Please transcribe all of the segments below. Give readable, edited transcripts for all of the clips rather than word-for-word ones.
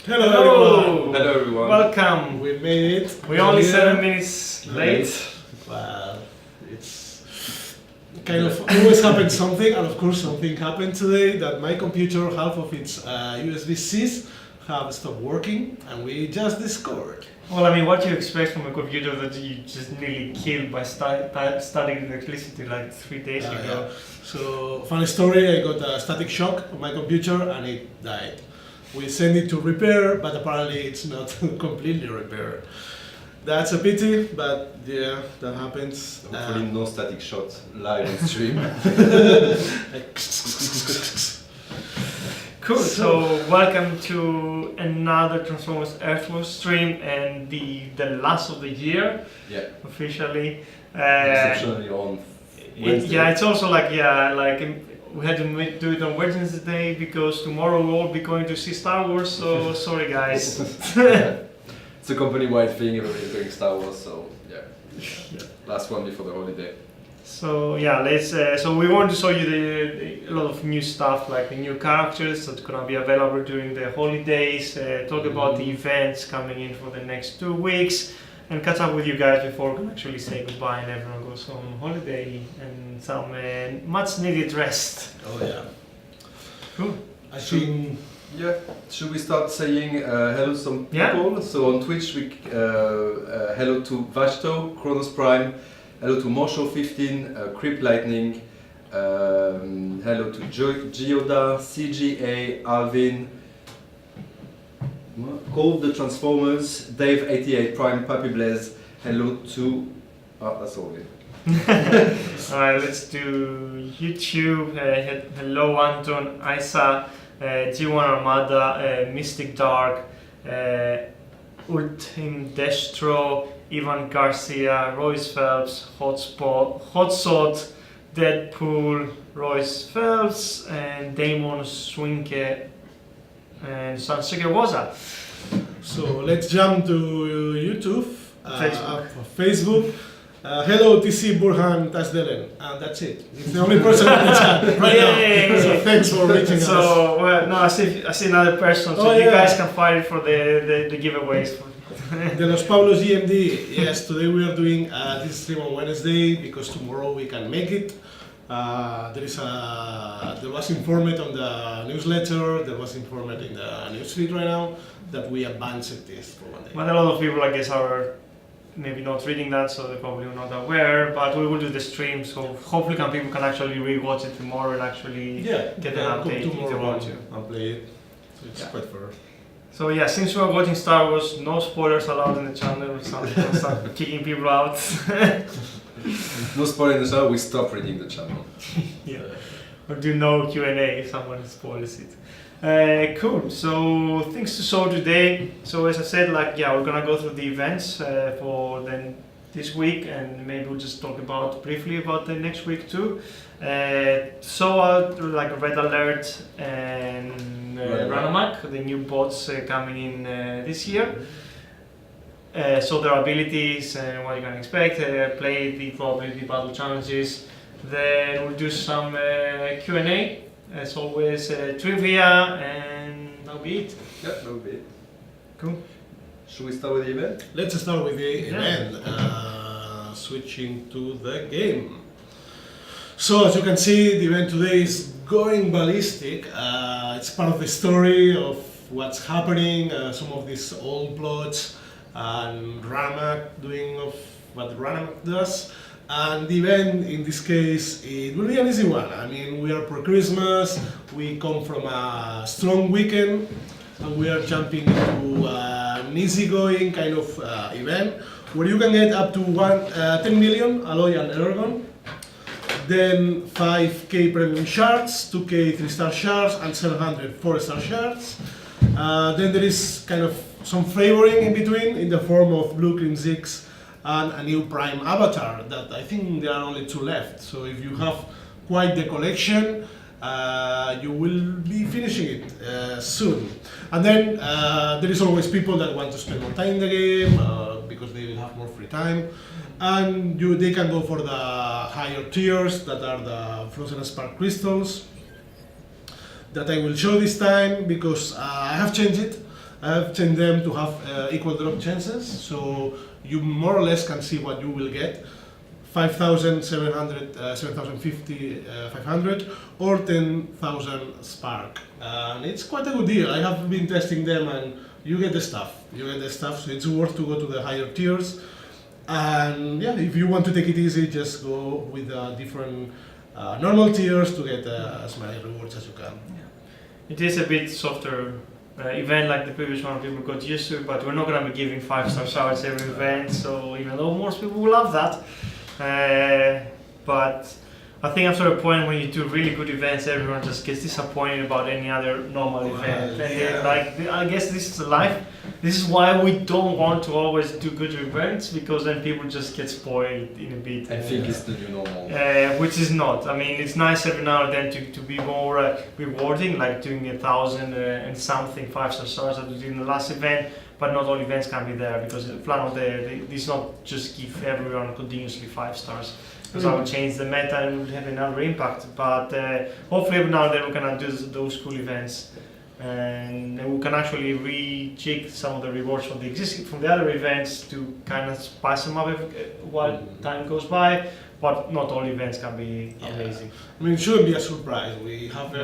Hello everyone! Hello everyone. Welcome. We made it. We're only here. 7 minutes late. Well, it's kind of always happens something, and of course something happened today that my computer, half of its USB-Cs have stopped working, and we just discovered. Well, I mean, what do you expect from a computer that you just nearly killed by starting electricity like 3 days ago? Yeah. So, funny story, I got a static shock on my computer and it died. We sent it to repair, but apparently it's not completely repaired. That's a pity, but yeah, that happens. Hopefully no static shot live on stream. Cool. So welcome to another Transformers Airflow stream and the last of the year. Yeah. Officially. Exceptionally on Wednesday. Yeah, it's also like we had to do it on Wednesday because tomorrow we'll all be going to see Star Wars. So sorry guys. It's a company-wide thing. Everybody's doing Star Wars, so yeah. Last one before the holiday. So yeah, let's. So we want to show you a lot of new stuff, like the new characters that's gonna be available during the holidays. Talk about the events coming in for the next 2 weeks, and catch up with you guys before we can actually say goodbye and everyone goes on holiday and some much needed rest. Oh yeah. Cool. I think. Yeah. Should we start saying hello to some people? Yeah. So on Twitch, we hello to Vashto, Chronos Prime. Hello to Morsho15, Crypt Lightning, hello to Gioda, CGA, Alvin, Called the Transformers, Dave88, Prime, Papi Blaze, hello to... Oh, that's all it. Alright, let's do YouTube. Hello Anton, Isa, G1 Armada, Mystic Dark, Ultim Destro, Ivan Garcia, Royce Phelps, Hotsot, Deadpool, Royce Phelps, and Damon Swinke, and Sansuke Waza. So let's jump to YouTube, Facebook. Hello TC Burhan Tasdelen, and that's it. It's the only person in the chat right now. So thanks for reaching us. So well, no, I see another person. So you guys can fight for the giveaways. De Los Paulos GMD, yes, today we are doing this stream on Wednesday because tomorrow we can make it. There was informed on the newsletter, there was informed in the newsfeed right now that we advanced this for one day. But a lot of people, I guess, are maybe not reading that, so they're probably not aware, but we will do the stream, so hopefully people can actually re-watch it tomorrow and actually get an update if they want to. And play it, so it's quite fair. So yeah, since we are watching Star Wars, no spoilers allowed in the channel, some people start kicking people out. No spoiling the channel, we stop reading the channel. Yeah, or do no Q&A if someone spoils it. Cool, so things to show today. So as I said, we're gonna go through the events for this week, and maybe we'll just talk briefly about the next week too. So out Red Alert and Ranomak, the new bots coming in this year. So their abilities and what you can expect, play the probability battle challenges. Then we'll do some Q&A, as always, trivia, and that'll be it. Yeah, that'll be it. Cool. Should we start with the event? Let's start with the event, switching to the game. So as you can see, the event today is going ballistic. It's part of the story of what's happening, some of these old plots, and Ramak doing of what Ramak does. And the event, in this case, it will be an easy one. I mean, we are pre-Christmas, we come from a strong weekend, and we are jumping into an easygoing kind of event, where you can get up to 10 million alloy and ergon, then 5k premium shards, 2k 3-star shards, and 700 4-star shards. Then there is kind of some flavoring in between in the form of blue green zigs and a new prime avatar that I think there are only 2 left. So if you have quite the collection, you will be finishing it soon. And then there is always people that want to spend more time in the game because they will have more free time. And they can go for the higher tiers that are the Frozen Spark Crystals that I will show this time because I have changed it. I've changed them to have equal drop chances, so you more or less can see what you will get. 5,700, 7,050, 500, or 10,000 spark. And it's quite a good deal. I have been testing them, and you get the stuff. You get the stuff, so it's worth to go to the higher tiers. And yeah, if you want to take it easy, just go with different normal tiers to get as many rewards as you can. It is a bit softer event like the previous one, people got used to it, but we're not going to be giving 5-star showers every event, so even though most people will love that. But I think after a point when you do really good events, everyone just gets disappointed about any other normal event. And yeah. like, I guess this is life. This is why we don't want to always do good events, because then people just get spoiled in a bit. I think it's the new normal. Which is not. I mean, it's nice every now and then to be more rewarding, like doing 1,000 and something 5-star stars that we did in the last event. But not all events can be there, because Flano this not just give everyone continuously 5 stars. Because that will change the meta and will have another impact. But hopefully every now and then we can do those cool events, and we can actually rejig some of the rewards from the other events to kind of spice them up while time goes by. But not all events can be amazing. I mean, it shouldn't be a surprise. We have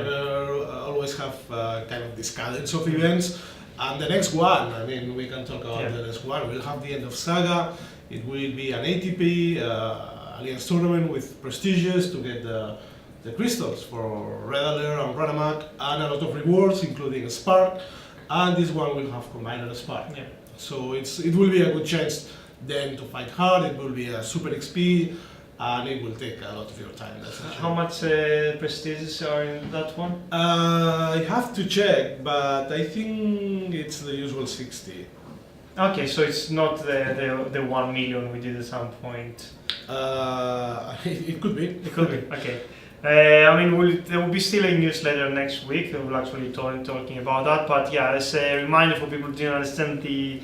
always have kind of this cadence of events. And the next one, I mean, we can talk about the next one. We'll have the end of Saga. It will be an ATP Alliance tournament with prestigious to get the crystals for Red Alert and Ranamak, and a lot of rewards, including a Spark. And this one will have combined Spark. Yeah. So it will be a good chance then to fight hard. It will be a super XP, and it will take a lot of your time. That's for sure. How much prestiges are in that one? I have to check, but I think it's the usual 60. Okay, so it's not the 1 million we did at some point. It could be. It could be. Okay. I mean, there will be still a newsletter next week. We'll actually talking about that. But yeah, as a reminder for people who didn't understand the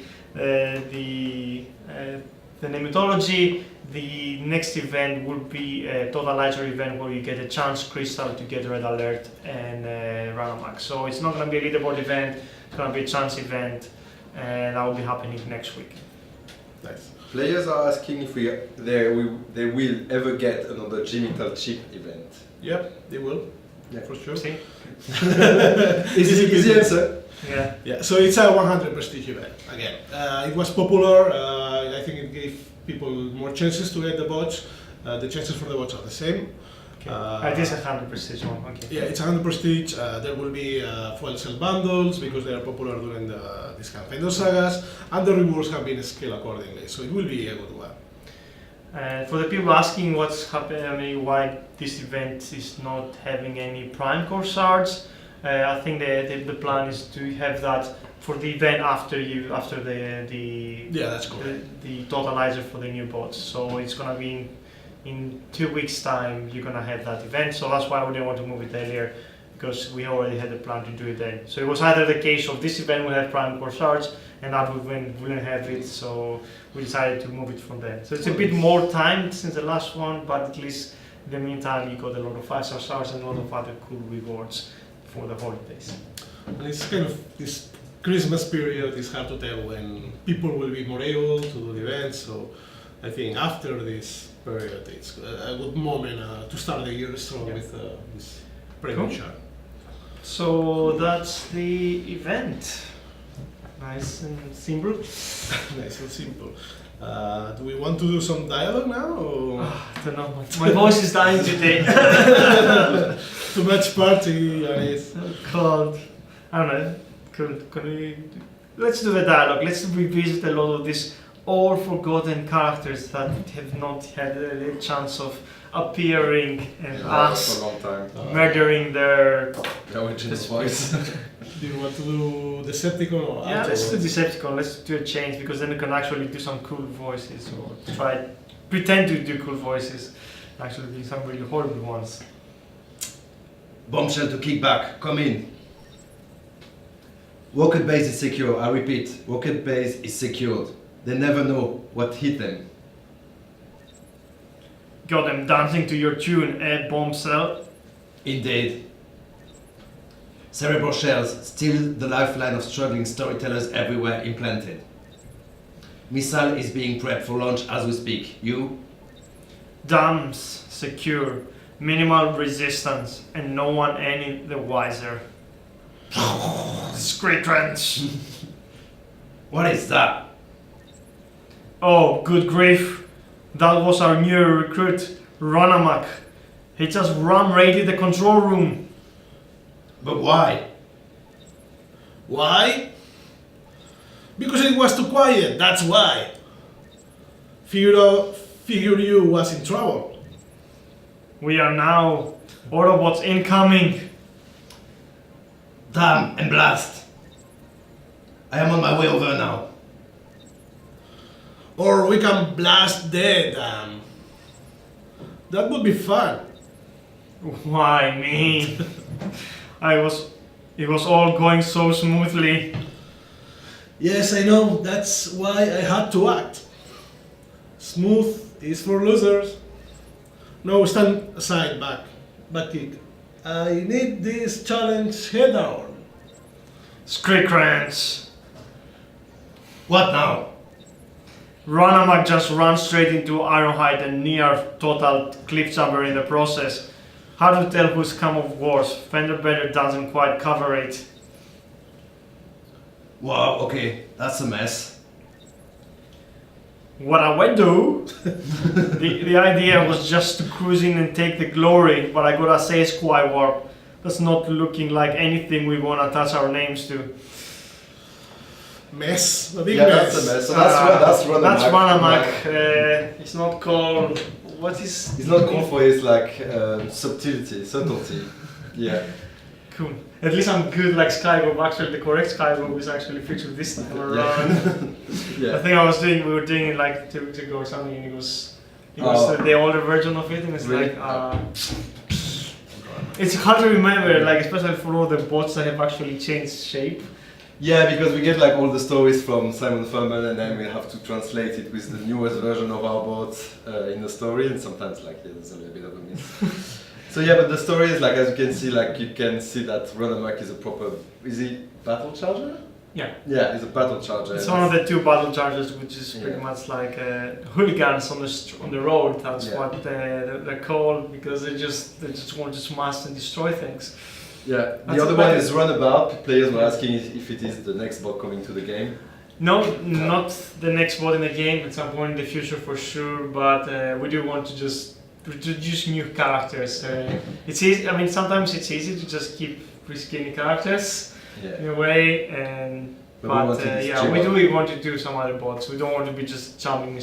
nematology, the next event will be a totalizer event where you get a chance crystal to get Red Alert and Ranamak. So it's not going to be a leaderboard event. It's going to be a chance event, and that will be happening next week. Nice. Players are asking if they will ever get another genital chip event. Yep, they will. Yeah. For sure. See? Easy answer. Yeah. Yeah, so it's a 100 prestige event. Again, it was popular. I think it gave people more chances to get the bots. The chances for the bots are the same. Okay. It is 100 prestige one. Okay. Yeah, it's 100 prestige. There will be fuel cell bundles because they are popular during these kind of sagas, and the rewards have been scaled accordingly. So it will be a good one. For the people asking what's happening, I mean, why this event is not having any Prime Core shards, I think the plan is to have that for the event after the Yeah, that's correct. the totalizer for the new bots. So it's gonna be in 2 weeks' time. You're gonna have that event. So that's why we didn't want to move it earlier, because we already had a plan to do it then. So it was either the case of this event will have Prime Core shards, and that we wouldn't have it. So we decided to move it from there. So it's a bit more time since the last one, but at least in the meantime you got a lot of 5-star stars and a lot of other cool rewards for the holidays. And it's kind of this Christmas period. It's hard to tell when people will be more able to do the events. So I think after this period, it's a good moment to start the year strong with this premium shard. So that's the event. Nice and simple. Nice and simple. Do we want to do some dialogue now? Or? I don't know. My voice is dying today. Too much party, Yanis. So cold. I don't know. Can we? Let's do the dialogue. Let's revisit a lot of these all forgotten characters that have not had a chance of appearing and us for a long time. murdering their. Original voice. Do you want to do Decepticon or Yeah, let's do afterwards? Decepticon. Let's do a change, because then we can actually do some cool voices, or pretend to do cool voices. Actually, do some really horrible ones. Bombshell to kick back. Come in. Rocket base is secure. I repeat, rocket base is secured. They never know what hit them. Got them dancing to your tune, Bombshell. Indeed. Cerebral shells, still the lifeline of struggling storytellers everywhere implanted. Missile is being prepped for launch as we speak. You? Dams secure, minimal resistance, and no one any the wiser. Screed trench. What is that? Oh, good grief. That was our new recruit, Runamak. He just raided the control room. But why? Why? Because it was too quiet, that's why. Figure you was in trouble. We are now. Autobots incoming. Damn and blast! I am on my way over now. Or we can blast the dam. That would be fun. Why me? It was all going so smoothly. Yes, I know, that's why I had to act. Smooth is for losers. No, stand aside, back kick. I need this challenge head on. Screekrants. What now? Runamak just ran straight into Ironhide and near total cliff jumper in the process. Hard to tell who's come of worse. Fender Better doesn't quite cover it. Wow, okay, that's a mess. What I would do, the idea was just to cruise in and take the glory, but I gotta say, Squire Warp, that's not looking like anything we wanna attach our names to. Mess, a big Yeah, mess. that's a mess. So that's Runamak. That's Runamak. It's not called. What is? It's not called for his like subtlety. Yeah. Cool. At least I'm good like Skybob. Actually, the correct Skybob is actually featured this time around. Yeah. I think we were doing it like 2 weeks ago or something, and it was Oh. the older version of it, and it's Really? like it's hard to remember, like especially for all the bots that have actually changed shape. Yeah, because we get like all the stories from Simon Furman and then we have to translate it with the newest version of our bot in the story, and sometimes like there's a little bit of a miss. So yeah, but the story is like, as you can see that Runamak is a proper, is he battle charger? Yeah. Yeah, he's a battle charger. It's and one of the two battle chargers, which is pretty Yeah. much like hooligans on the road. That's Yeah. what they're called, because they just want to smash and destroy things. Yeah, That's the other a one bit- is Runabout. Players were asking if it is the next bot coming to the game. No, not the next bot in the game. At some point in the future, for sure. But we do want to just introduce new characters. It's easy. I mean, sometimes it's easy to just keep reskinning characters in Yeah. a way, and But we want to we want to do some other bots. We don't want to be just jumping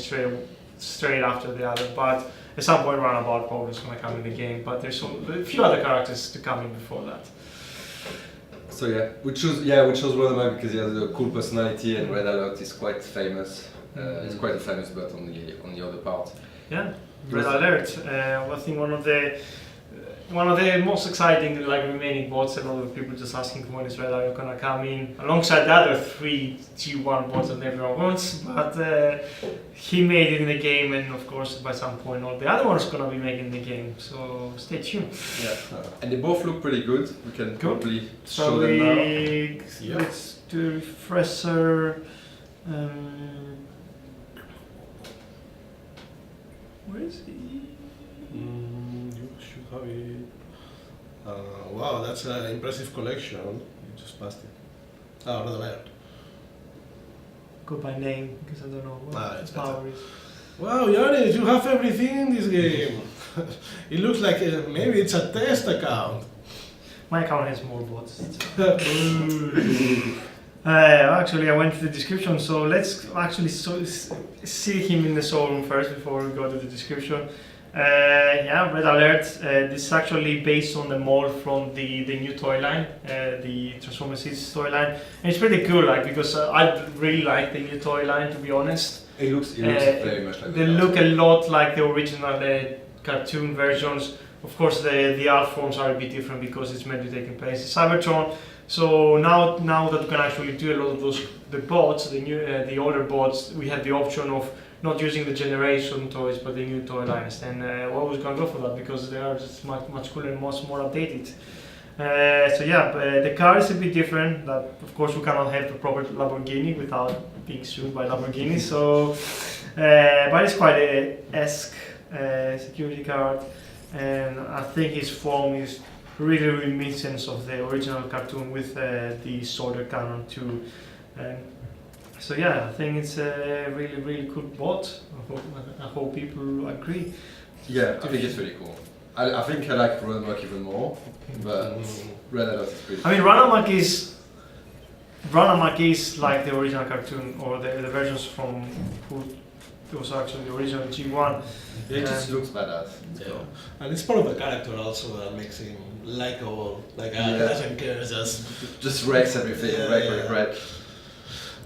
straight after the other. But at some point, Runabout probably is going to come in the game. But there's a few other characters to come in before that. So yeah, we chose Runabout because he has a cool personality, and Red Alert is quite famous. It's quite a famous bot on the other part. Yeah, Red Alert. I think one of the most exciting like remaining bots. A lot of people just asking when is Red Alert gonna come in, alongside the other 3 G1 bots that everyone wants. But he made it in the game, and of course by some point all the other ones gonna be making the game. So stay tuned. Yeah, and they both look pretty good. We can Cool. probably So show them now. Yeah. let's do refresher. Where is he? You should have it. Wow, that's an impressive collection. You just passed it. Red Alert. Go by name because I don't know what his it's better. power is. Wow, Yannis, you have everything in this game. It looks like maybe it's a test account. My account has more bots. Actually, I went to the description, so let's actually see him in the showroom first before we go to the description. Yeah, Red Alert. This is actually based on the mold from the new toy line, the Transformers Seeds toy line, and it's pretty cool. Like because I really like the new toy line, to be honest. It looks very much like They look a lot like the original cartoon versions. Of course, the art forms are a bit different because it's meant to take in place in Cybertron. So now that we can actually do a lot of the bots, the older bots, we have the option of not using the generation toys but the new toy lines. And we're always gonna go for that because they are just much cooler and much more updated. So yeah, the car is a bit different. That of course we cannot have a proper Lamborghini without being sued by Lamborghini. So, but it's quite a esque security guard, and I think his form is really reminiscent of the original cartoon with the soldier cannon too. So yeah, I think it's a really cool bot. I hope people agree. Yeah, I think it's really cool. I think I like Run Amok even more, but Red Alert is pretty I mean, Run Amok is like the original cartoon or the versions from who was actually the original G1. Yeah, it just looks badass. Yeah. And it's part of the character also that makes him likable. Like, he doesn't care, Just wrecks everything, wreck.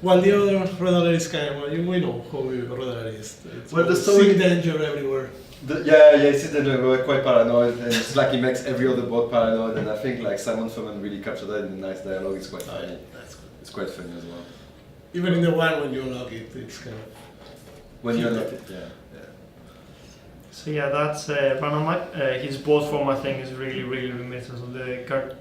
While the other Red Alert is kind of, we know how Red Alert is. It's Well, the story- seeing danger everywhere. It's we're quite paranoid, and it's like he makes every other bot paranoid, and I think like Simon Furman really captured that in a nice dialogue. It's quite funny. That's good. It's quite funny as well. Even in the one when you unlock it, it's kind of... When you unlock it, yeah. So yeah, that's Run Amok. His board form I think is really reminiscent of the car.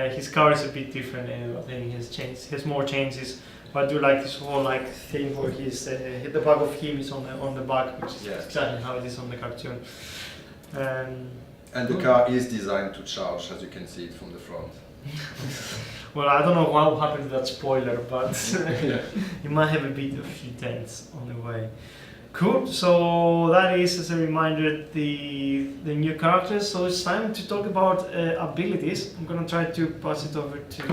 His car is a bit different, and I think he has more changes. But I do like this whole like thing where he's the back of him is on the back, which is exactly how it is on the cartoon. And the car is designed to charge, as you can see it from the front. Well, I don't know what happened to that spoiler, but you might have a few dents on the way. Cool. So that is, as a reminder, the new characters. So it's time to talk about abilities. I'm gonna try to pass it over to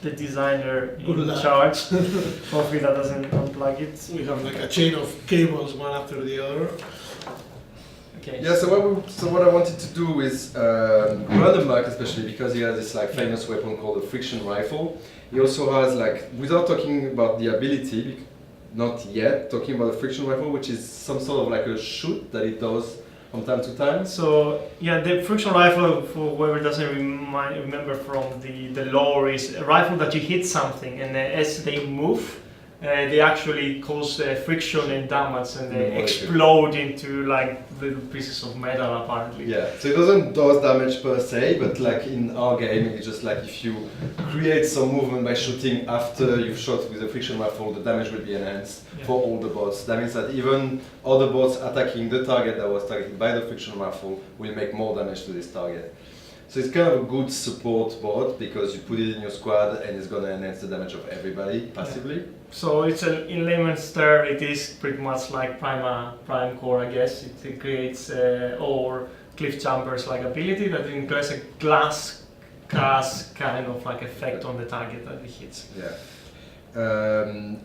the designer in charge. Hopefully that doesn't unplug it. We have like a chain of cables, one after the other. Okay. Yeah. So what I wanted to do is Run Amok, especially because he has this like famous weapon called the friction rifle. He also has like, without talking about the ability, not yet, talking about the friction rifle, which is some sort of like a shoot that it does from time to time. So yeah, the friction rifle, for whoever doesn't remember from the lore, is a rifle that you hit something, and as they move, they actually cause friction and damage, and they explode into like little pieces of metal apparently. Yeah, so it doesn't do damage per se, but like in our game, it's just like if you create some movement by shooting after you've shot with a friction rifle, the damage will be enhanced for all the bots. That means that even other bots attacking the target that was targeted by the friction rifle will make more damage to this target. So it's kind of a good support bot because you put it in your squad and it's gonna enhance the damage of everybody passively. So it's in layman's term, it is pretty much like Prime Core, I guess. It creates or cliff jumpers like ability that includes a glass kind of like effect on the target that it hits. Yeah.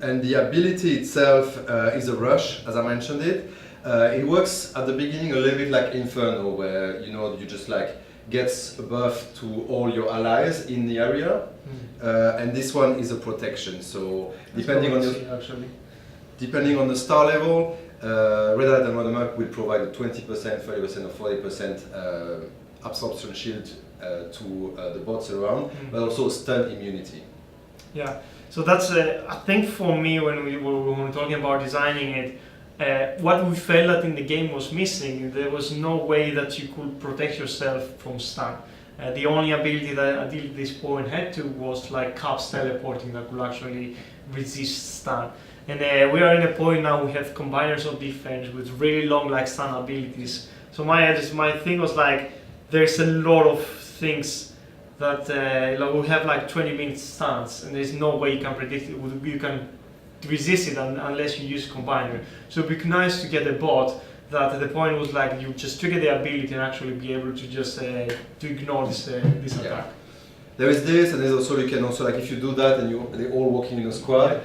And the ability itself is a rush, as I mentioned it. It works at the beginning a little bit like Inferno, where you just like gets a buff to all your allies in the area, and this one is a protection. So depending on the star level, Red Alert and Run Amok will provide a 20%, 30% or 40% absorption shield to the bots around, but also stun immunity. Yeah, so that's I think for me when we were talking about designing it, what we felt that in the game was missing, there was no way that you could protect yourself from stun. The only ability that until this point had to was like Caps teleporting that could actually resist stun. And we are in a point now we have combiners of defense with really long like stun abilities. So my thing was like, there's a lot of things that we have like 20-minute stuns, and there's no way you can predict it. You can resist it unless you use combiner. So it'd be nice to get a bot that the point was like you just trigger the ability and actually be able to just to ignore this attack. There is this, and there's also you can also like if you do that and they're all walking in a squad,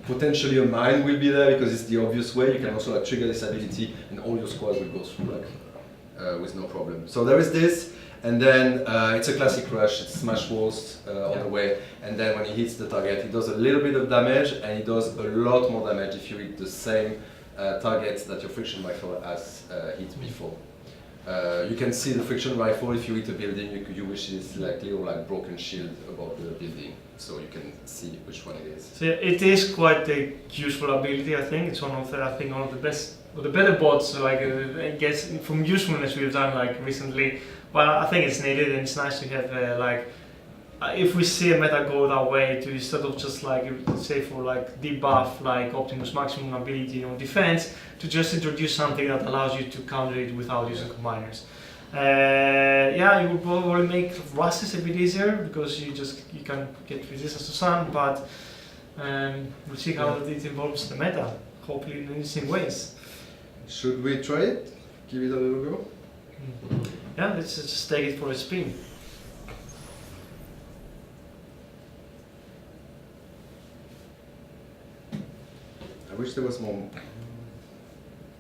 potentially a mine will be there because it's the obvious way. You can also like trigger this ability and all your squad will go through like with no problem. So there is this. And then it's a classic rush, it's smash walls on the way, and then when he hits the target, he does a little bit of damage, and he does a lot more damage if you hit the same target that your friction rifle has hit before. You can see the friction rifle if you hit a building, you wish it's like little like broken shield above the building, so you can see which one it is. So it is quite a useful ability, I think. It's one of the best, or the better bots. Like I guess from usefulness we've done like recently But I think it's needed, and it's nice to have if we see a meta go that way, to instead of just like say for like debuff like Optimus maximum ability on defense, to just introduce something that allows you to counter it without using combiners. Yeah, it will probably make rushes a bit easier because you can get resistance to some, but we'll see how it involves the meta. Hopefully in interesting ways. Should we try it? Give it a little go? Yeah, let's just take it for a spin. I wish there was more.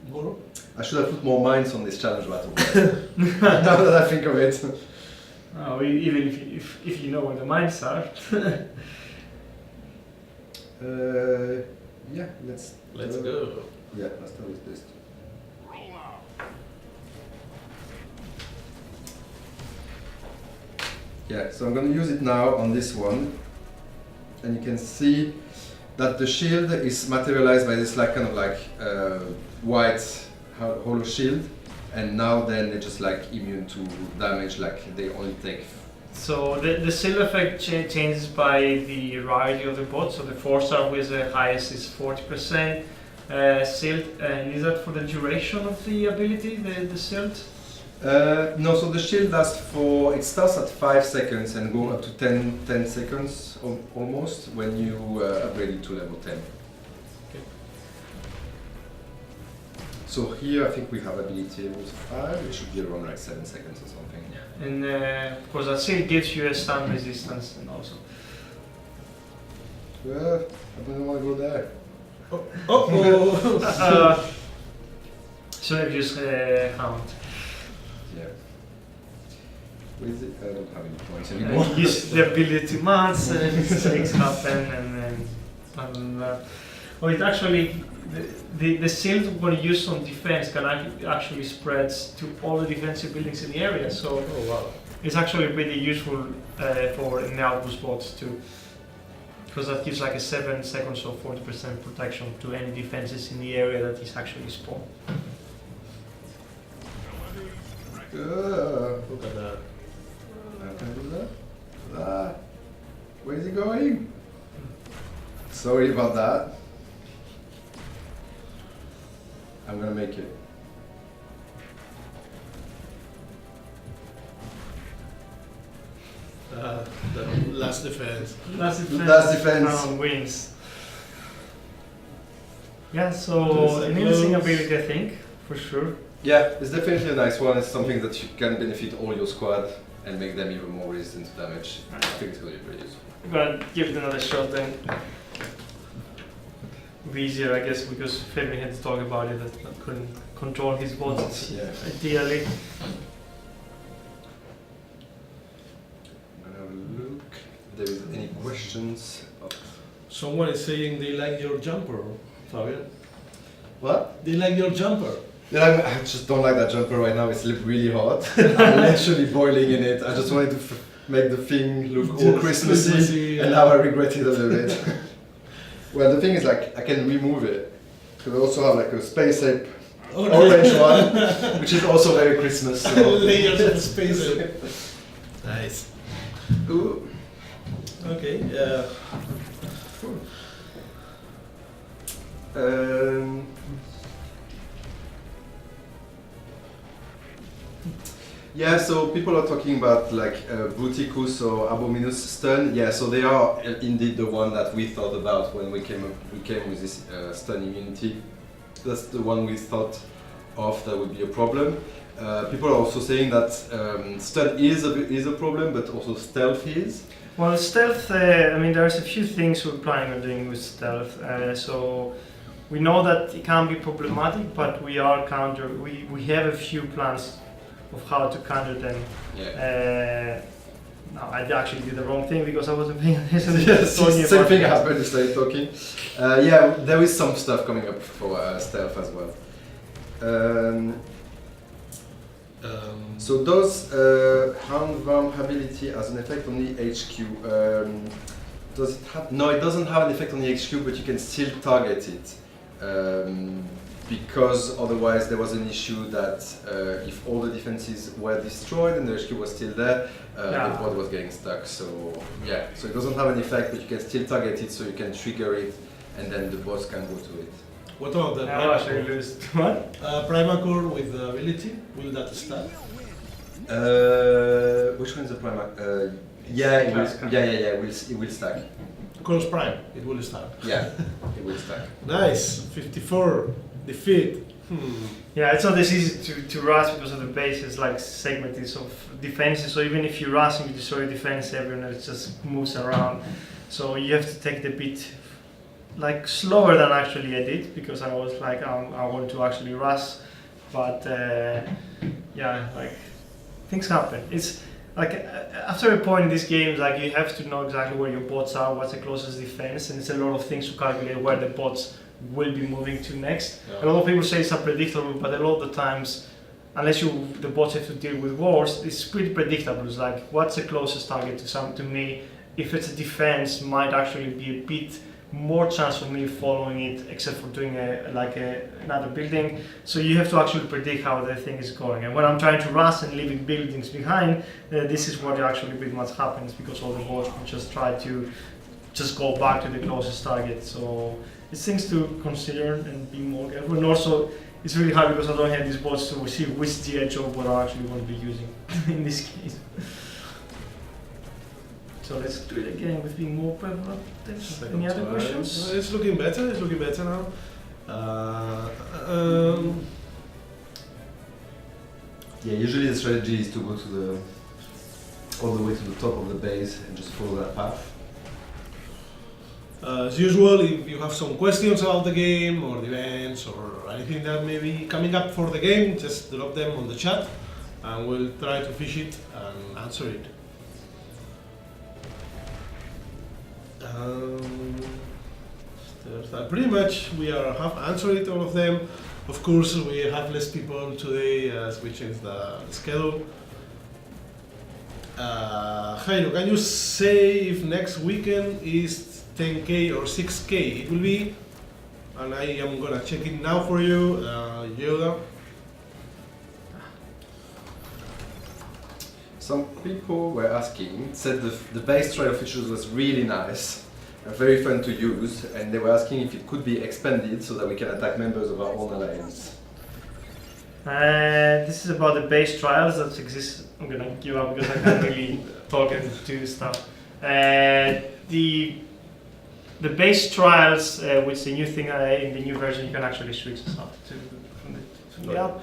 More? I should have put more mines on this challenge battle. Now that I think of it. Oh, even if you know where the mines are. Yeah, let's go. Yeah, let's start with this. Yeah, so I'm going to use it now on this one, and you can see that the shield is materialized by this like kind of like white hollow shield, and now then they're just like immune to damage, like they only take. So the shield effect changes by the rarity of the bot. So the 4-star with the highest is 40% shield, and is that for the duration of the ability, the shield? No, so the shield lasts for, it starts at 5 seconds and go up to 10 seconds almost when you upgrade it to level 10. Okay. So here I think we have ability level 5, it should be around like 7 seconds or something. And of course that shield gives you a stun resistance and also. Well, I don't want to go there. So if you use Hound. Yeah. Where is it? I don't have any points anymore. Use the ability mods and mistakes happen and well, it actually the shield when used on defense can actually spread to all the defensive buildings in the area. So it's actually pretty useful for in the outpost bots too, because that gives like a 7 seconds or 40% protection to any defenses in the area that is actually spawned. Look at that. I can do that. Ah, where is he going? Sorry about that. I'm gonna make it. The last defense. Last defense. Crown wins. Yeah, so an interesting ability, I think, for sure. Yeah, it's definitely a nice one. It's something that you can benefit all your squad and make them even more resistant to damage. I think it's going to be very useful. I'm gonna give it another shot then. Be easier, I guess, because Fabian had to talk about it, that I couldn't control his bots ideally. I'm gonna have a look if there is any questions. Someone is saying they like your jumper, Fabian. What? They like your jumper. Yeah, I just don't like that jumper right now. It's really hot. I'm literally boiling in it. I just wanted to make the thing look all Christmassy, and now I regret it a little bit. Well, the thing is, like, I can remove it. Because I also have like a space ape orange one, which is also very Christmas. So. Layers of space ape. Nice. Ooh. Okay. Yeah, so people are talking about like Bruticus or Abominus stun. Yeah, so they are indeed the one that we thought about when we came with this stun immunity. That's the one we thought of that would be a problem. People are also saying that stun is a problem, but also stealth is. Well, stealth, I mean, there's a few things we're planning on doing with stealth. So we know that it can be problematic, but we have a few plans of how to counter them. Yeah. No, I actually did the wrong thing because I wasn't paying attention to the same thing happened, you started talking. Yeah, there is some stuff coming up for stealth as well. So does Hound ability has an effect on the HQ? Does it have? No, it doesn't have an effect on the HQ, but you can still target it. because otherwise there was an issue that if all the defenses were destroyed and the HQ was still there, the pod was getting stuck. So yeah, so it doesn't have an effect, but you can still target it, so you can trigger it, and then the boss can go to it. What about the What? Primacore with the ability? Will that start? Which one is the Prima? Yeah, it will stack. Cronos Prime, it will start. Yeah, it will stack. Nice, 54 defeat. Yeah, it's not as easy to rush because of the base is like segmented of defenses. So even if you rush and you destroy defense, everyone else just moves around. So you have to take it a bit like slower than actually I did, because I was like I want to actually rush, but yeah, like things happen. It's like after a point in this game, like you have to know exactly where your bots are, what's the closest defense, and it's a lot of things to calculate where the bots will be moving to next. Yeah. A lot of people say it's unpredictable, but a lot of the times, unless the bots have to deal with wars, it's pretty predictable. It's like what's the closest target to me. If it's a defense, might actually be a bit more chance of me following it, except for doing another building. So you have to actually predict how the thing is going. And when I'm trying to rush and leaving buildings behind, this is what actually pretty much happens, because all the bots will just try to just go back to the closest target. So it's things to consider and be more careful. And also, it's really hard because I don't have these bots to see which GH job what I actually want to be using in this case. So let's do it again with being more prevalent. Any other questions? It's looking better. It's looking better now. Yeah, usually the strategy is to go to all the way to the top of the base and just follow that path. As usual, if you have some questions about the game or the events or anything that may be coming up for the game, just drop them on the chat and we'll try to fish it and answer it. Pretty much we have answered all of them. Of course, we have less people today as we changed the schedule. Jairo, can you say if next weekend is 10K or 6K? It will be, and I am gonna check it now for you, Yoda. Some people were asking, said the base trial features was really nice, very fun to use, and they were asking if it could be expanded so that we can attack members of our own alliance. This is about the base trials that exist. I'm gonna give up because I can't really talk and do stuff. The base trials, which is a new thing in the new version, you can actually switch stuff from the app.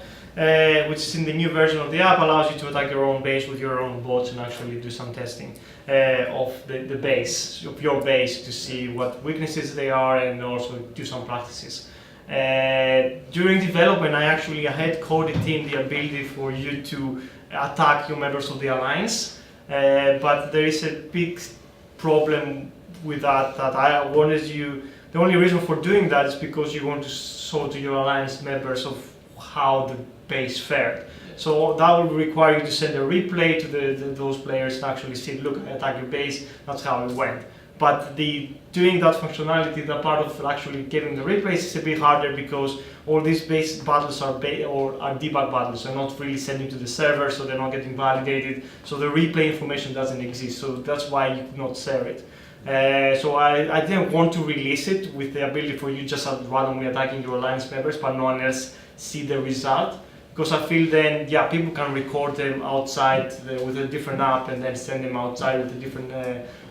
Which is in the new version of the app, allows you to attack your own base with your own bots and actually do some testing of the base, of your base, to see what weaknesses they are and also do some practices. During development, I had coded in the ability for you to attack your members of the alliance, but there is a big problem with that I wanted you. The only reason for doing that is because you want to show to your alliance members of how the base fared. So that will require you to send a replay to those players and actually see, look, I attacked your base, that's how it went. But doing that functionality, that part of actually getting the replays is a bit harder because all these base battles are debug battles, they're not really sending to the server, so they're not getting validated, so the replay information doesn't exist, so that's why you could not share it. So I didn't want to release it with the ability for you just randomly attacking your alliance members, but no one else see the result. Because I feel then, yeah, people can record them outside with a different app and then send them outside with a different,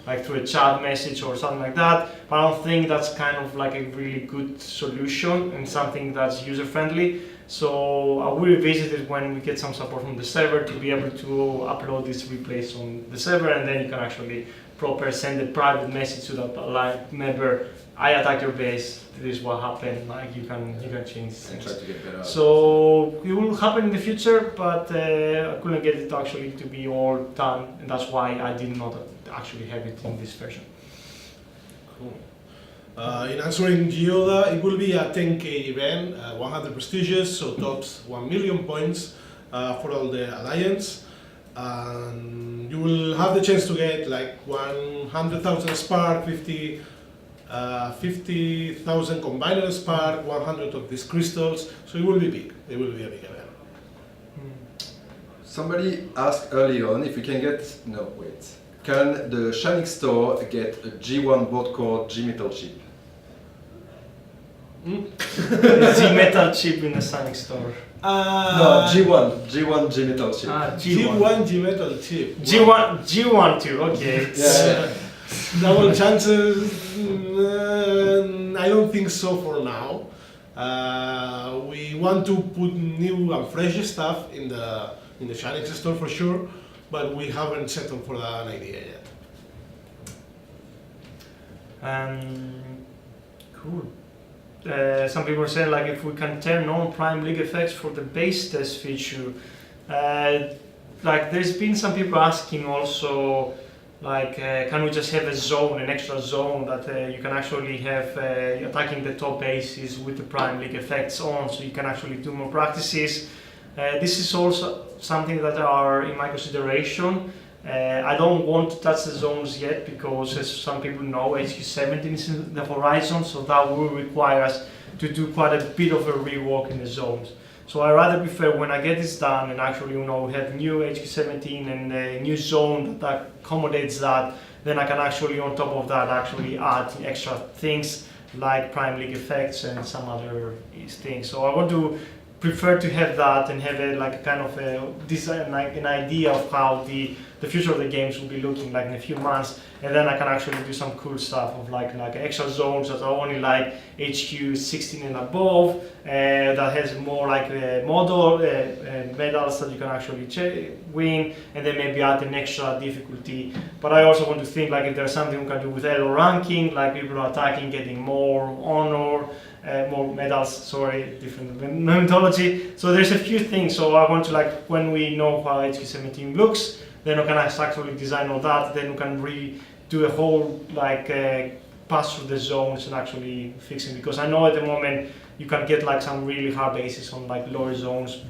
like through a chat message or something like that. But I don't think that's kind of like a really good solution and something that's user friendly. So I will revisit it when we get some support from the server to be able to upload these replays on the server, and then you can actually send a private message to that alliance member. I attacked your base. This is what happened. Like you can change things. And try to get better. So it will happen in the future, but I couldn't get it actually to be all done, and that's why I did not actually have it in this version. Cool. In answering Gioda, it will be a 10K event, 100 prestigious, so tops 1 million points for all the alliance. And you will have the chance to get like 100,000 spark, 50 50,000 combiner spark, 100 of these crystals, so it will be big. It will be a big event. Somebody asked early on if we can get, no wait, can the Shining Store get a G1 board core G-metal chip? The metal chip in the Sonic store. No, G1 G-metal chip. G1 G-metal chip. G1 too, okay. Yeah. Double chances, I don't think so for now. We want to put new and fresh stuff in the Shining store for sure, but we haven't settled for that idea yet. Cool. Some people say like if we can turn on Prime League effects for the base test feature. Like there's been some people asking also like can we just have a zone, an extra zone that you can actually have attacking the top bases with the Prime League effects on, so you can actually do more practices. This is also something that are in my consideration. I don't want to touch the zones yet because, as some people know, HQ17 is in the horizon, so that will require us to do quite a bit of a rework in the zones. So I rather prefer when I get this done and actually have new HQ17 and a new zone that accommodates that, then I can actually on top of that actually add extra things like Prime League effects and some other things. So I want to prefer to have that and have like a kind of a design, like an idea of how the future of the games will be looking like in a few months, and then I can actually do some cool stuff of like extra zones that are only like HQ 16 and above, that has more like medals that you can actually win, and then maybe add an extra difficulty. But I also want to think like if there's something we can do with elo ranking, like people are attacking, getting more honor, more medals, sorry, different methodology. So there's a few things, so I want to like, when we know how HQ17 looks, then we can actually design all that, then we can redo a whole like pass through the zones and actually fixing, because I know at the moment you can get like some really hard bases on like lower zones,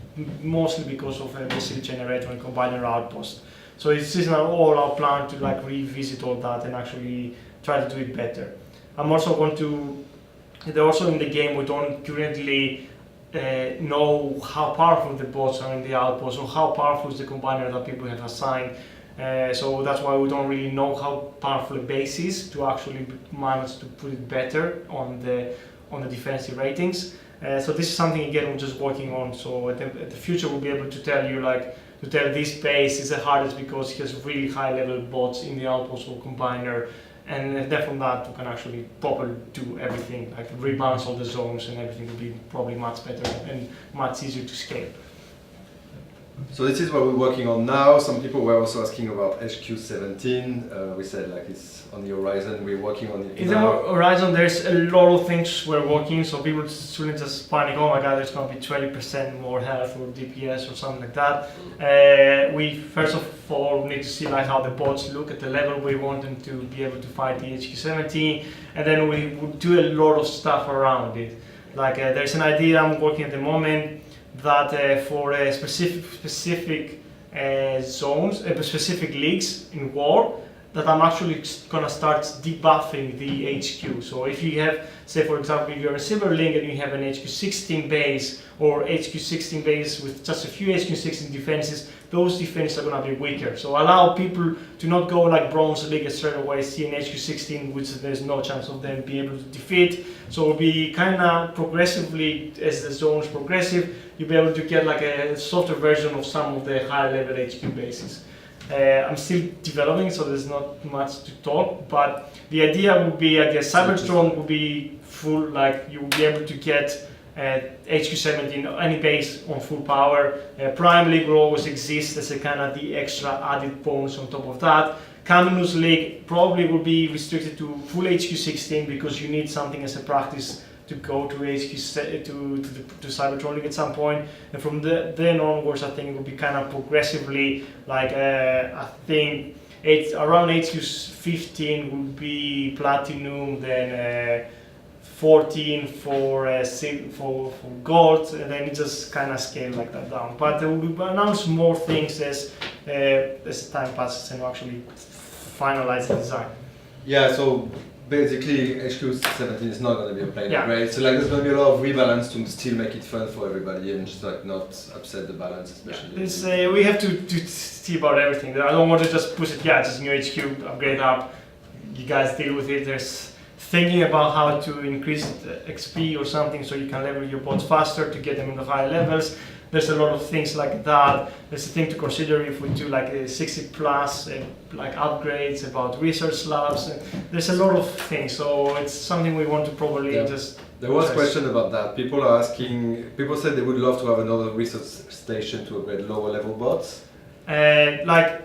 mostly because of a missile generator and combiner outpost. So it's just all our plan to like revisit all that and actually try to do it better. I'm also going to, they're also in the game we don't currently know how powerful the bots are in the outpost or how powerful is the combiner that people have assigned. So that's why we don't really know how powerful a base is to actually manage to put it better on the defensive ratings. So this is something again we're just working on. So at the future we'll be able to tell you like, to tell this base is the hardest because it has really high level bots in the outpost or combiner. And then from that, we can actually properly do everything, like rebalance all the zones, and everything will be probably much better and much easier to scale. So this is what we're working on now. Some people were also asking about HQ17. We said like it's on the horizon. We're working on it In now. the horizon, there's a lot of things we're working. So people shouldn't just panic. Oh my God, there's going to be 20% more health or DPS or something like that. We first of all need to see like how the bots look at the level we want them to be able to fight the HQ17, and then we would do a lot of stuff around it. Like there's an idea I'm working at the moment that for specific zones, specific leagues in war, that I'm actually gonna start debuffing the HQ. So if you have, say for example, if you're a Silver Link and you have an HQ16 base or HQ16 base with just a few HQ16 defenses, those defenses are gonna be weaker. So allow people to not go like Bronze League and straight away see an HQ16 which there's no chance of them being able to defeat. So it'll be kinda progressively, as the zones progressive, you'll be able to get like a softer version of some of the high level HQ bases. I'm still developing, so there's not much to talk, but the idea would be, I guess, Cybertron would be full, like you will be able to get HQ17, any base on full power. Prime League will always exist as a kind of the extra added bonus on top of that. Caminus League probably will be restricted to full HQ16 because you need something as a practice to go to HQ to Cybertron League at some point, and from then onwards, I think it will be kind of progressively like I think around HQ15 will be Platinum, then 14 for gold, and then it just kind of scale like that down. But there will be announced more things as time passes and we actually finalize the design. Yeah, so basically HQ17 is not going to be a plain Yeah. upgrade, so like there's going to be a lot of rebalance to still make it fun for everybody and just like not upset the balance, especially. It's, we have to see about everything. I don't want to just push it, yeah, just new HQ, upgrade up. You guys deal with it. There's thinking about how to increase the XP or something so you can level your bots faster to get them into higher levels. There's a lot of things like that. There's a thing to consider if we do like a 60 plus, like upgrades about research labs. And there's a lot of things, so it's something we want to probably just. There was a question about that. People are asking. People said they would love to have another research station to upgrade lower level bots. I'm not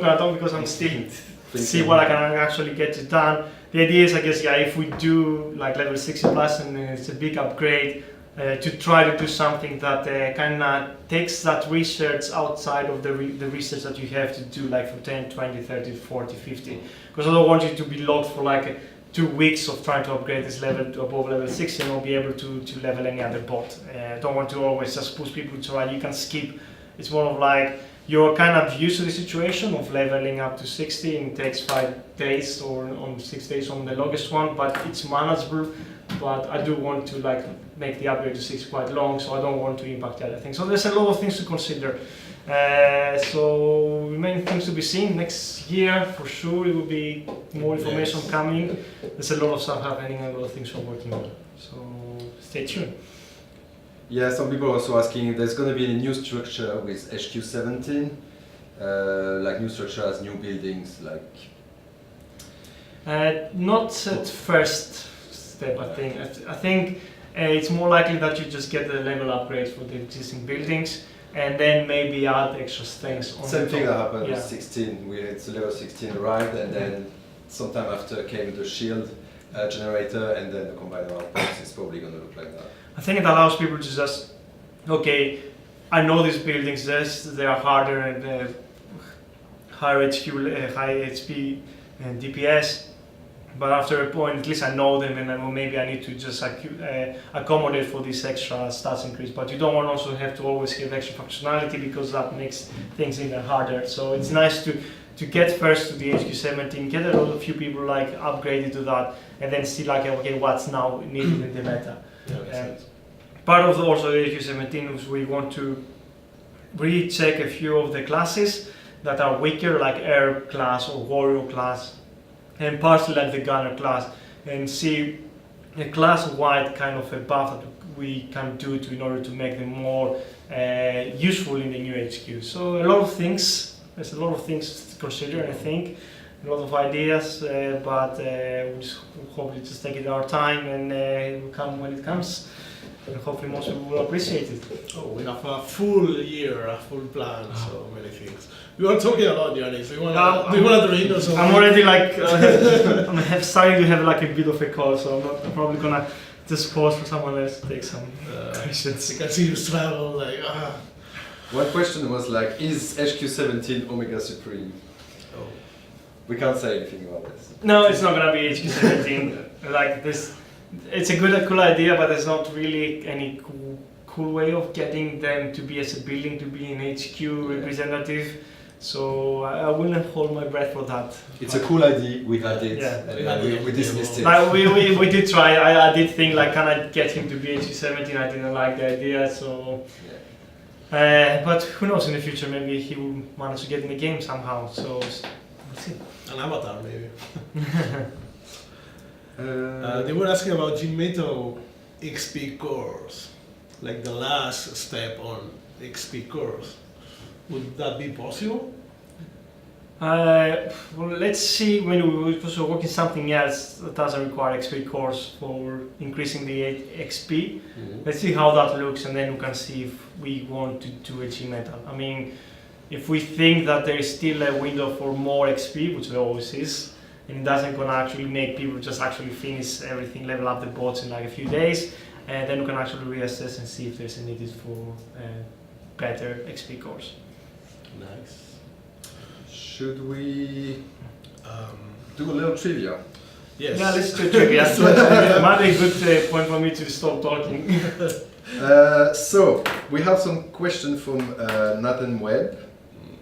gonna talk because I'm still see what I can actually get it done. The idea is, I guess, yeah, if we do like level 60 plus and it's a big upgrade, to try to do something that kind of takes that research outside of the research that you have to do, like for 10, 20, 30, 40, 50. Because I don't want you to be locked for like 2 weeks of trying to upgrade this level to above level 60 and not be able to level any other bot. I don't want to always just push people to try. You can skip. It's more of like you're kind of used to the situation of leveling up to 60 and it takes 5 days or on 6 days on the longest one, but it's manageable. But I do want to like make the upgrade to 6 quite long, so I don't want to impact the other things. So there's a lot of things to consider. So remaining things to be seen. Next year, for sure, it will be more information coming. There's a lot of stuff happening and a lot of things we're working on. So stay tuned. Yeah, some people are also asking if there's going to be any new structure with HQ17, like new structure as new buildings, like. Not at first step, I think. I think it's more likely that you just get the level upgrades for the existing buildings and then maybe add extra things on Same thing that happened yeah. with 16. We had level 16 arrived and then sometime after came the shield generator and then the combiner outpost is probably going to look like that. I think it allows people to just, okay, I know these buildings, yes, they are harder and higher HQ, high HP and DPS. But after a point, at least I know them, and then maybe I need to just accommodate for this extra stats increase. But you don't want also have to always give extra functionality because that makes things even harder. So it's nice to get first to the HQ17, get a few people like upgraded to that, and then see like okay what's now needed in the meta. Part of also the HQ17 is we want to recheck a few of the classes that are weaker, like Air class or Warrior class, and partially like the Gunner class, and see a class-wide kind of a buff that we can do in order to make them more useful in the new HQ. So a lot of things, there's a lot of things to consider, I think, a lot of ideas, but we'll just hopefully just take it our time and it will come when it comes. And hopefully most people will appreciate it. Oh, we have a full year, a full plan, so many things. We are talking a lot, Yannis. Do you want to drink or something? I'm already like, I'm starting to have like a bit of a call, so I'm probably gonna just pause for someone else to take some questions. You can see you struggle, like, One question was like, is HQ17 Omega Supreme? Oh. We can't say anything about this. No, it's not gonna be HQ17. Like this, it's a cool idea, but there's not really any cool way of getting them to be as a building to be an HQ representative. So I wouldn't hold my breath for that. It's a cool idea. We had it. Yeah. And we dismissed it. Like we did try. I did think like, can I get him to be HQ17? I didn't like the idea. So. But who knows in the future? Maybe he will manage to get in the game somehow. So we'll see. An avatar, maybe. They were asking about Gmeto XP cores, like the last step on XP cores. Would that be possible? Well, let's see when we also work in something else that doesn't require XP cores for increasing the XP. Let's see how that looks, and then we can see if we want to do a Gmetal. I mean, if we think that there is still a window for more XP, which there always is, and it doesn't gonna actually make people just actually finish everything, level up the bots in like a few days, and then we can actually reassess and see if there's a need for better XP cores. Nice. Should we do a little trivia? Yes. Yeah, let's do trivia. It might be a good point for me to stop talking. So, we have some questions from Nathan Webb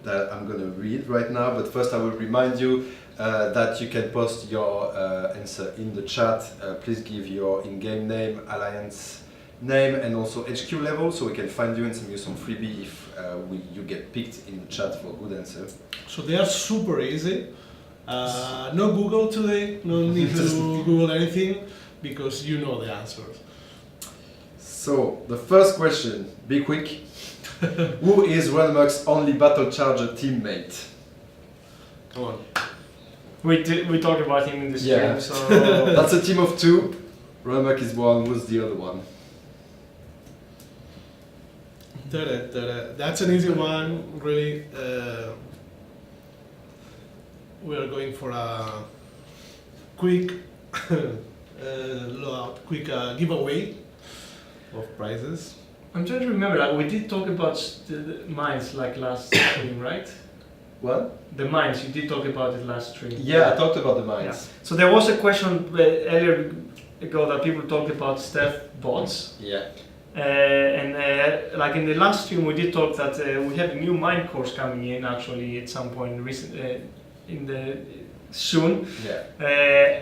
that I'm going to read right now, but first I will remind you that you can post your answer in the chat. Please give your in-game name, alliance name, and also HQ level, so we can find you and send you some freebie if you get picked in the chat for a good answer. So they are super easy. No Google today, no need to Google anything, because you know the answers. So, the first question, be quick. Who is Runamuk's only Battle Charger teammate? Come on. We talked about him in the stream, Yeah. so That's a team of two. Runamuk is one, who's the other one? That's an easy one, really. We are going for a quick, giveaway of prizes. I'm trying to remember. Like we did talk about the mines like last stream, right? What? The mines. You did talk about it last stream. Yeah, I talked about the mines. So there was a question earlier ago that people talked about stealth bots. Yeah. Like in the last stream, we did talk that we have a new mine course coming in actually at some point soon. Yeah.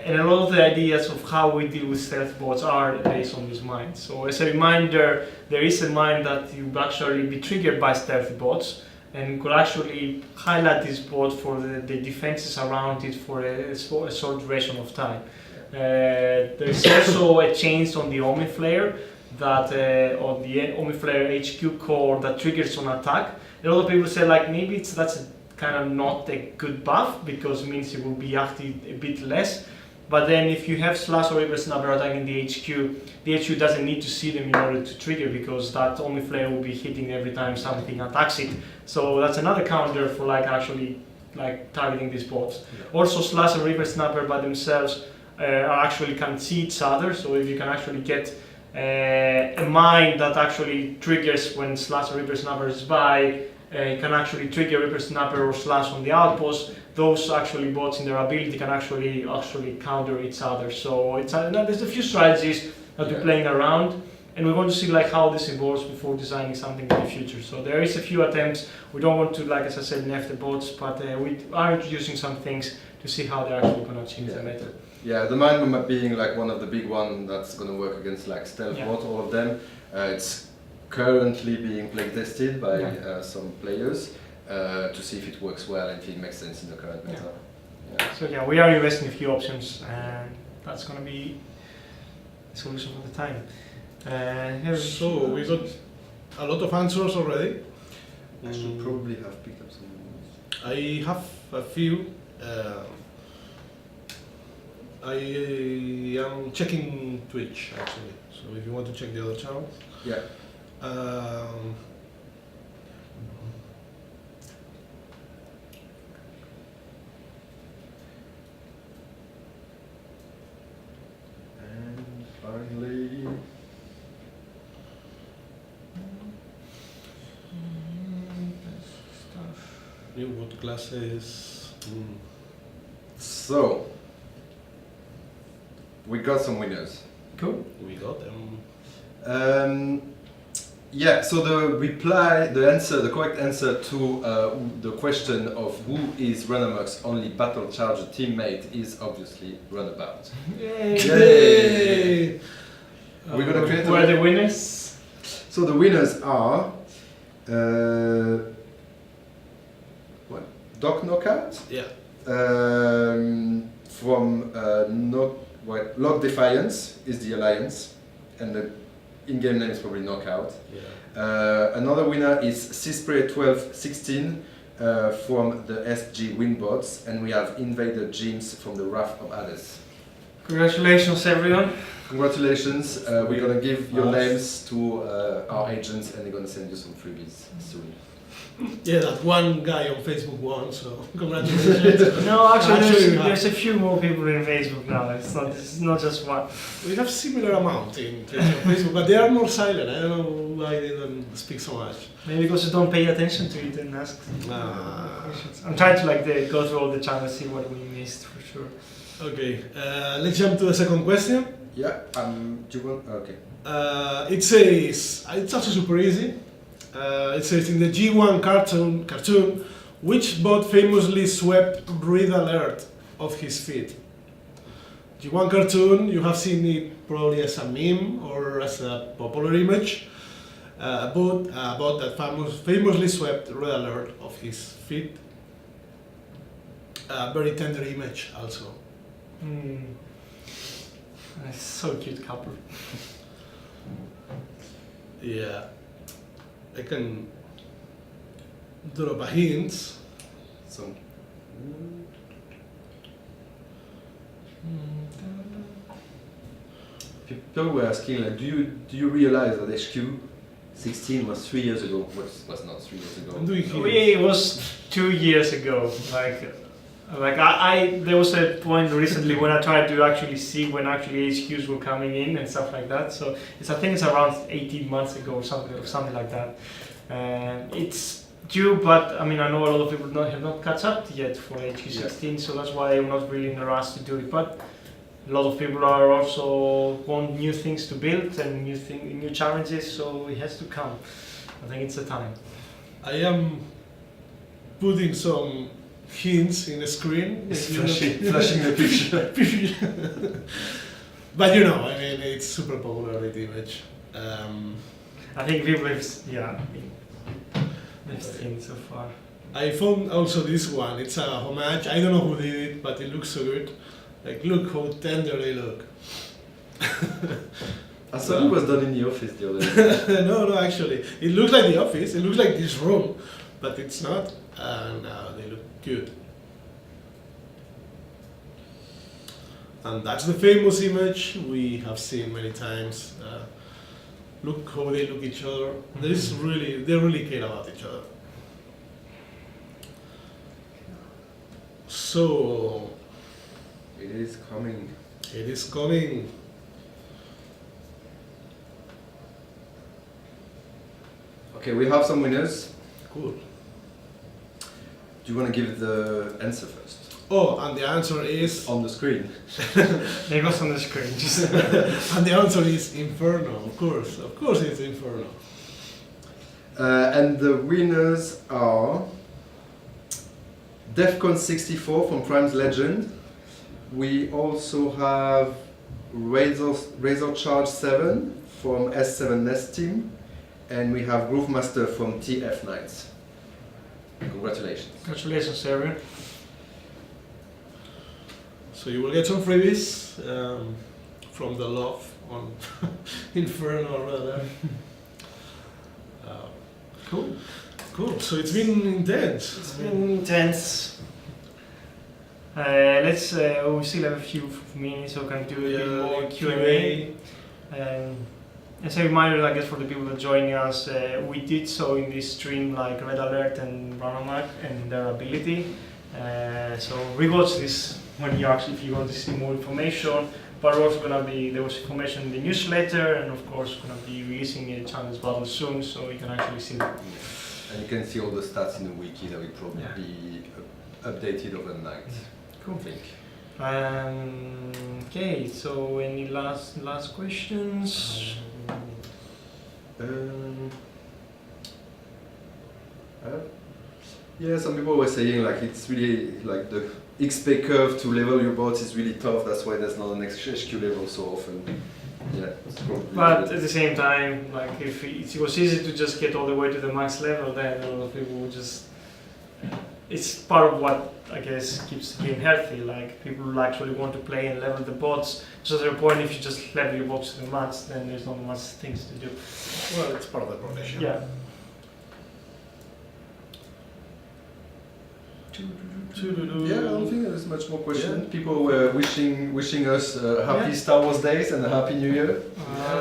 And a lot of the ideas of how we deal with stealth bots are based on this mine. So as a reminder, there is a mine that you actually be triggered by stealth bots, and could actually highlight this bot for the defenses around it for a short duration of time. There is also a change on the Omni Flare that on the Omni Flare HQ core that triggers on attack. A lot of people say like maybe that's kind of not a good buff because it means it will be active a bit less. But then if you have slash or reverse snapper attacking the HQ doesn't need to see them in order to trigger because that Omni Flare will be hitting every time something attacks it. So that's another counter for like actually like targeting these bots. Yeah. Also slash and reverse snapper by themselves actually can see each other. So if you can actually get a mine that actually triggers when slash and reverse snapper is by, can actually trigger Reaper Snapper or Slash on the outpost. Those actually bots in their ability can actually counter each other. So it's there's a few strategies that we're playing around, and we want to see like how this evolves before designing something in the future. So there is a few attempts. We don't want to, like as I said, nerf the bots, but we are introducing some things to see how they're actually going to change the meta. Yeah, the mind map being like one of the big one that's going to work against like stealth bot, all of them. It's currently being play tested by some players to see if it works well and if it makes sense in the current meta. Yeah. So yeah, we are investing in a few options, and that's going to be the solution for the time. So we got a lot of answers already. I should probably have picked up some of those. I have a few. I am checking Twitch actually, so if you want to check the other channels. Yeah. And finally, New what classes? so we got some winners. Cool. We got them. Yeah, so the correct answer to the question of who is Runamuk's only battle charger teammate is obviously Runabout. Yay! Yay! We're gonna create Who are the winners? So the winners are Doc Knockout. Yeah. From Log Defiance is the alliance, and the in-game name is probably Knockout. Yeah. Another winner is Cispray1216 from the SG Winbots, and we have Invader James from the Wrath of Hades. Congratulations, everyone. Congratulations, we're gonna give your names to our agents and they're gonna send you some freebies soon. Yeah, that one guy on Facebook won, so congratulations. No, actually, Actually, there's a few more people in Facebook now. It's not just one. We have similar amount in Facebook, but they are more silent. I don't know why they don't speak so much. Maybe because you don't pay attention to it and ask questions. I'm trying to go through all the channels, see what we missed for sure. Okay, let's jump to the second question. Yeah, do you want? Okay. It says, it's also super easy. It says in the G1 cartoon, which bot famously swept Read Alert of his feet. G1 cartoon, you have seen it probably as a meme or as a popular image about that famously swept red alert of his feet. A very tender image also. So cute couple. Yeah, I can drop a hint. Some. People were asking, like, do you realize that HQ 16 was 3 years ago? Was not 3 years ago. I'm doing hints. It was 2 years ago. Like I there was a point recently when I tried to actually see when actually HQs were coming in and stuff like that. So I think it's around 18 months ago or something like that. It's due, but I mean I know a lot of people have not caught up yet for HQ16, so that's why I'm not really in a rush to do it. But a lot of people are also want new things to build and new challenges, so it has to come. I think it's the time. I am putting some hints in the screen. It's flashing the picture. But you know, I mean, it's super popular, that image. I think people have, they've seen so far. I found also this one. It's a homage. I don't know who did it, but it looks so good. Like, look how tender they look. I thought it was done in the office the other day. No, actually. It looks like the office. It looks like this room, but it's not. And they look good. And that's the famous image we have seen many times. Look how they look each other. They really care about each other. So It is coming. it is coming. Okay, we have some winners. Cool. Do you want to give the answer first? Oh, and the answer is On the screen. It was on the screen. Just and the answer is Inferno. Of course, it's Inferno. And the winners are Defcon 64 from Prime's Legend. We also have Razor Charge 7 from S7 Nest Team. And we have Groove Master from TF Knights. Congratulations. Congratulations, Aaron. So you will get some freebies from the love on Inferno rather. Cool. So it's been intense. It's been intense. We still have a few minutes, so we can do a bit more Q&A. As a reminder, I guess, for the people that are joining us, we did so in this stream like Red Alert and Ranomac and their ability. So rewatch this when if you want to see more information. But we're also there was information in the newsletter, and of course gonna be releasing a challenge battle soon, so you can actually see that. And you can see all the stats in the wiki that will probably be updated overnight. Cool. I think. Okay, so any last questions? Yeah, some people were saying like it's really like the XP curve to level your bots is really tough. That's why there's not an HQ level so often. Yeah, it's probably. But at the same time, like if it was easy to just get all the way to the max level, then a lot of people would just. It's part of what I guess keeps the game healthy. Like people who actually want to play and level the bots. So at a point, if you just level your bots to the max, then there's not much things to do. Well, it's part of the progression. Yeah. Yeah, I don't think there's much more question. People were wishing us happy Star Wars days and a happy New Year.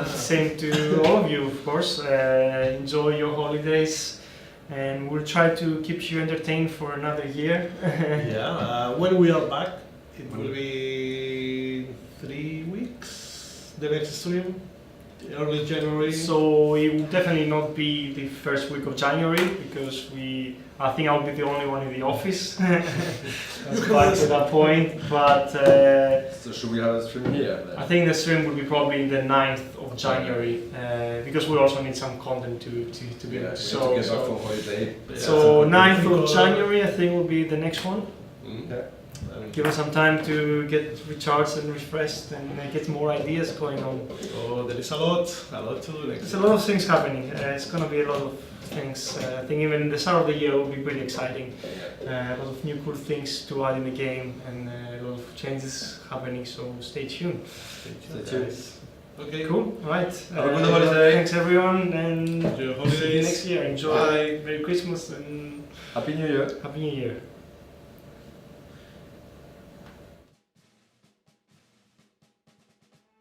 Same to all of you, of course. Enjoy your holidays, and we'll try to keep you entertained for another year. When we are back, it will be 3 weeks. The next stream, early January. So it will definitely not be the first week of January because I think I'll be the only one in the office. That's back to that point, but So should we have a stream here then? I think the stream will be probably the 9th of January because we also need some content to be Yeah, we so, have to get so, back from holiday. so 9th of January I think will be the next one. Yeah. And Give us some time to get recharged and refreshed and get more ideas going on. so there is a lot to do next There's a year. lot of things happening. It's going to be a lot of things. I think even the start of the year will be pretty exciting. A lot of new cool things to add in the game and a lot of changes happening. So stay tuned. Stay tuned. Guys. Okay, Cool. Right. Have a good holiday. Thanks everyone and Enjoy your see you holidays. next year. Enjoy. Bye. Merry Christmas and Happy New Year. Happy New Year.